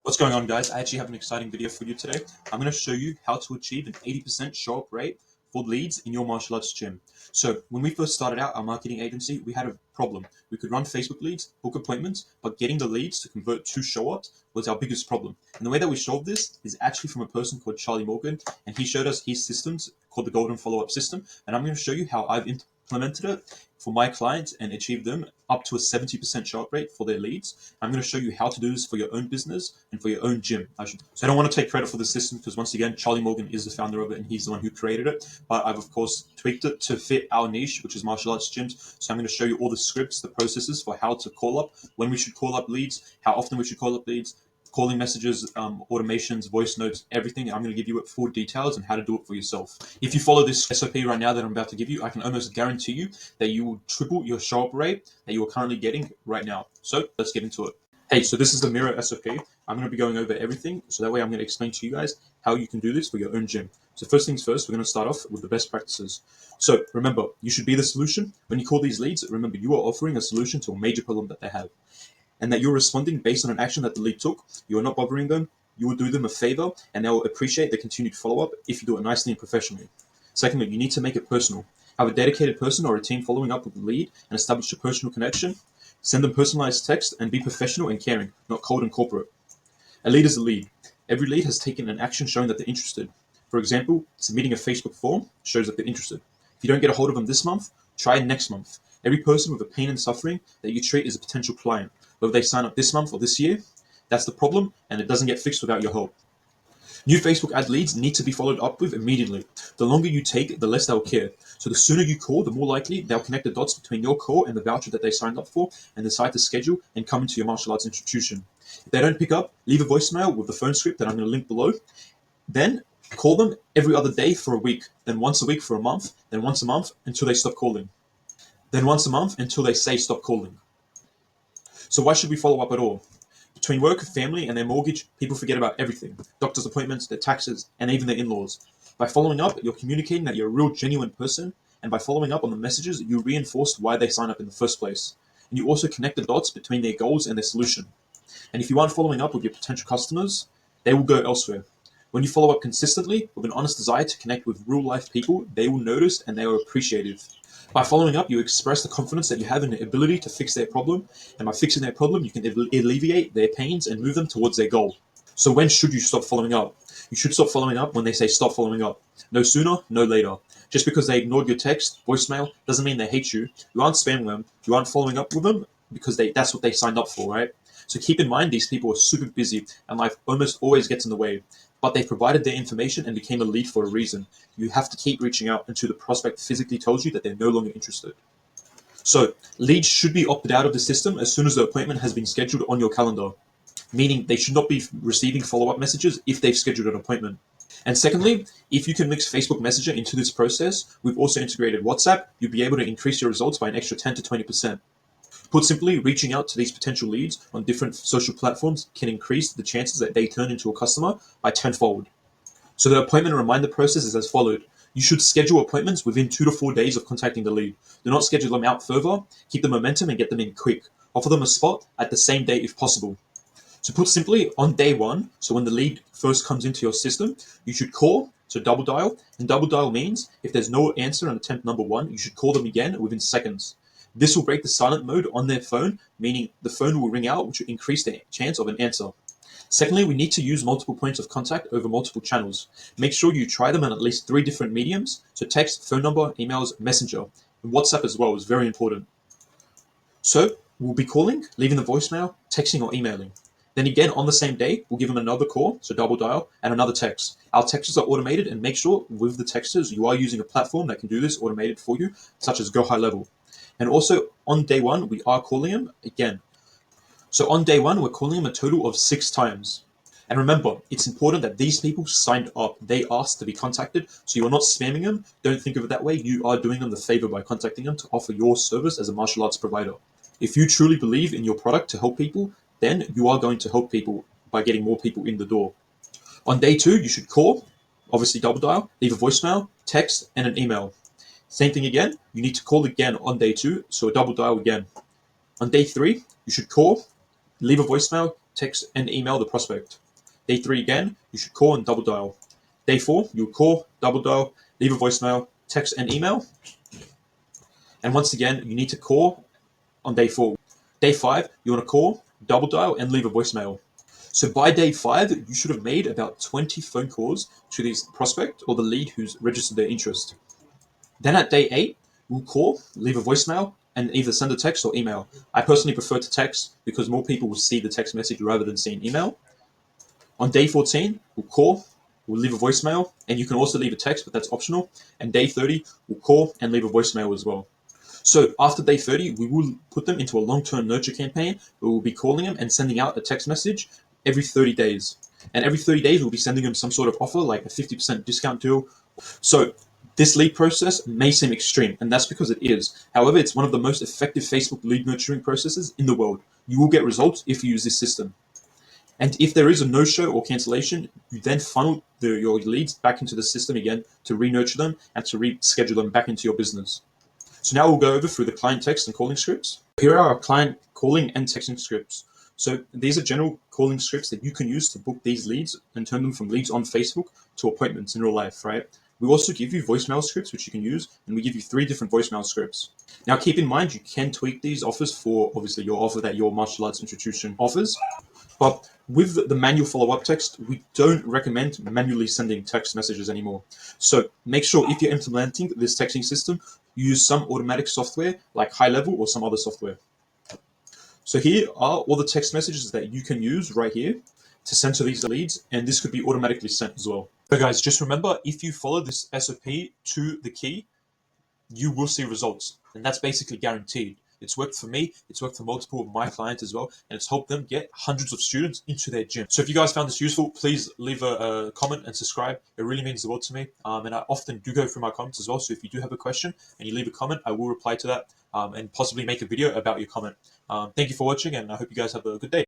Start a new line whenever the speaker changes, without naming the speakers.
What's going on, guys? I actually have an exciting video for you today. I'm going to show you how to achieve an 80% show up rate for leads in your martial arts gym. So when we first started out our marketing agency, we had a problem. We could run Facebook leads, book appointments, but getting the leads to convert to show ups was our biggest problem. And the way that we solved this is actually from a person called Charlie Morgan, and he showed us his systems called the Golden Follow-Up System. And I'm going to show you how I've implemented it for my clients and achieve them up to a 70% show up rate for their leads. I'm going to show you how to do this for your own business and for your own gym. So I don't want to take credit for the system because once again, Charlie Morgan is the founder of it and he's the one who created it. But I've of course tweaked it to fit our niche, which is martial arts gyms. So I'm going to show you all the scripts, the processes for how to call up, when we should call up leads, how often we should call up leads, calling messages, automations, voice notes, everything. I'm going to give you full details on how to do it for yourself. If you follow this SOP right now that I'm about to give you, I can almost guarantee you that you will triple your show up rate that you are currently getting right now. So let's get into it. Hey, so this is the Mirror SOP. I'm going to be going over everything. So that way I'm going to explain to you guys how you can do this for your own gym. So first things first, we're going to start off with the best practices. So remember, you should be the solution. When you call these leads, remember you are offering a solution to a major problem that they have, and that you're responding based on an action that the lead took. You are not bothering them. You will do them a favor, and they will appreciate the continued follow-up if you do it nicely and professionally. Secondly, you need to make it personal. Have a dedicated person or a team following up with the lead and establish a personal connection. Send them personalized text and be professional and caring, not cold and corporate. A lead is a lead. Every lead has taken an action showing that they're interested. For example, submitting a Facebook form shows that they're interested. If you don't get a hold of them this month, try next month. Every person with a pain and suffering that you treat is a potential client. Whether they sign up this month or this year, that's the problem, and it doesn't get fixed without your help. New Facebook ad leads need to be followed up with immediately. The longer you take, the less they'll care. So the sooner you call, the more likely they'll connect the dots between your call and the voucher that they signed up for and decide to schedule and come into your martial arts institution. If they don't pick up, leave a voicemail with the phone script that I'm going to link below. Then call them every other day for a week, then once a week for a month, then once a month until they stop calling. Then once a month until they say stop calling. So why should we follow up at all? Between work, family, and their mortgage, people forget about everything. Doctor's appointments, their taxes, and even their in-laws. By following up, you're communicating that you're a real, genuine person, and by following up on the messages, you reinforce why they sign up in the first place. And you also connect the dots between their goals and their solution. And if you aren't following up with your potential customers, they will go elsewhere. When you follow up consistently with an honest desire to connect with real-life people, they will notice and they are appreciative. By following up, you express the confidence that you have in the ability to fix their problem, and by fixing their problem, you can alleviate their pains and move them towards their goal. So when should you stop following up? You should stop following up when they say stop following up. No sooner, no later. Just because they ignored your text, voicemail, doesn't mean they hate you. You aren't spamming them. You aren't following up with them because that's what they signed up for, right? So keep in mind these people are super busy and life almost always gets in the way. But they provided their information and became a lead for a reason. You have to keep reaching out until the prospect physically tells you that they're no longer interested. So leads should be opted out of the system as soon as the appointment has been scheduled on your calendar, meaning they should not be receiving follow-up messages if they've scheduled an appointment. And secondly, if you can mix Facebook Messenger into this process, we've also integrated WhatsApp, you'll be able to increase your results by an extra 10 to 20%. Put simply, reaching out to these potential leads on different social platforms can increase the chances that they turn into a customer by tenfold. So the appointment reminder process is as followed. You should schedule appointments within 2 to 4 days of contacting the lead. Do not schedule them out further. Keep the momentum and get them in quick. Offer them a spot at the same day if possible. So put simply, on day one, so when the lead first comes into your system, you should call, so double dial. And double dial means if there's no answer on attempt number one, you should call them again within seconds. This will break the silent mode on their phone, meaning the phone will ring out, which will increase the chance of an answer. Secondly, we need to use multiple points of contact over multiple channels. Make sure you try them on at least 3 different mediums, so text, phone number, emails, messenger. And WhatsApp as well is very important. So we'll be calling, leaving the voicemail, texting or emailing. Then again, on the same day, we'll give them another call, so double dial, and another text. Our texts are automated, and make sure with the texters you are using a platform that can do this automated for you, such as Go High Level. And also, on day one, we are calling them again. So on day one, we're calling them a total of 6 times. And remember, it's important that these people signed up. They asked to be contacted, so you're not spamming them. Don't think of it that way. You are doing them the favor by contacting them to offer your service as a martial arts provider. If you truly believe in your product to help people, then you are going to help people by getting more people in the door. On day 2, you should call, obviously double dial, leave a voicemail, text, and an email. Same thing again, you need to call again on day 2, so double dial again. On day 3, you should call, leave a voicemail, text, and email the prospect. Day 3 again, you should call and double dial. Day 4, you'll call, double dial, leave a voicemail, text, and email. And once again, you need to call on day 4. Day 5, you want to call, double dial, and leave a voicemail. So by day 5, you should have made about 20 phone calls to this prospect or the lead who's registered their interest. Then at day 8, we'll call, leave a voicemail, and either send a text or email. I personally prefer to text because more people will see the text message rather than see an email. On day 14, we'll call, we'll leave a voicemail, and you can also leave a text, but that's optional. And day 30, we'll call and leave a voicemail as well. So after day 30, we will put them into a long-term nurture campaign where we'll be calling them and sending out a text message every 30 days. And every 30 days, we'll be sending them some sort of offer, like a 50% discount deal. So this lead process may seem extreme, and that's because it is. However, it's one of the most effective Facebook lead nurturing processes in the world. You will get results if you use this system. And if there is a no-show or cancellation, you then funnel your leads back into the system again to re-nurture them and to reschedule them back into your business. So now we'll go over through the client text and calling scripts. Here are our client calling and texting scripts. So these are general calling scripts that you can use to book these leads and turn them from leads on Facebook to appointments in real life, right? We also give you voicemail scripts, which you can use, and we give you 3 different voicemail scripts. Now, keep in mind, you can tweak these offers for, obviously, your offer that your martial arts institution offers. But with the manual follow-up text, we don't recommend manually sending text messages anymore. So make sure if you're implementing this texting system, you use some automatic software like High Level or some other software. So here are all the text messages that you can use right here to send to these leads, and this could be automatically sent as well. So guys, just remember, if you follow this SOP to the key, you will see results, and that's basically guaranteed. It's worked for me, it's worked for multiple of my clients as well, and it's helped them get hundreds of students into their gym. So if you guys found this useful, please leave a comment and subscribe. It really means the world to me, and I often do go through my comments as well, so if you do have a question and you leave a comment, I will reply to that and possibly make a video about your comment. Thank you for watching, and I hope you guys have a good day.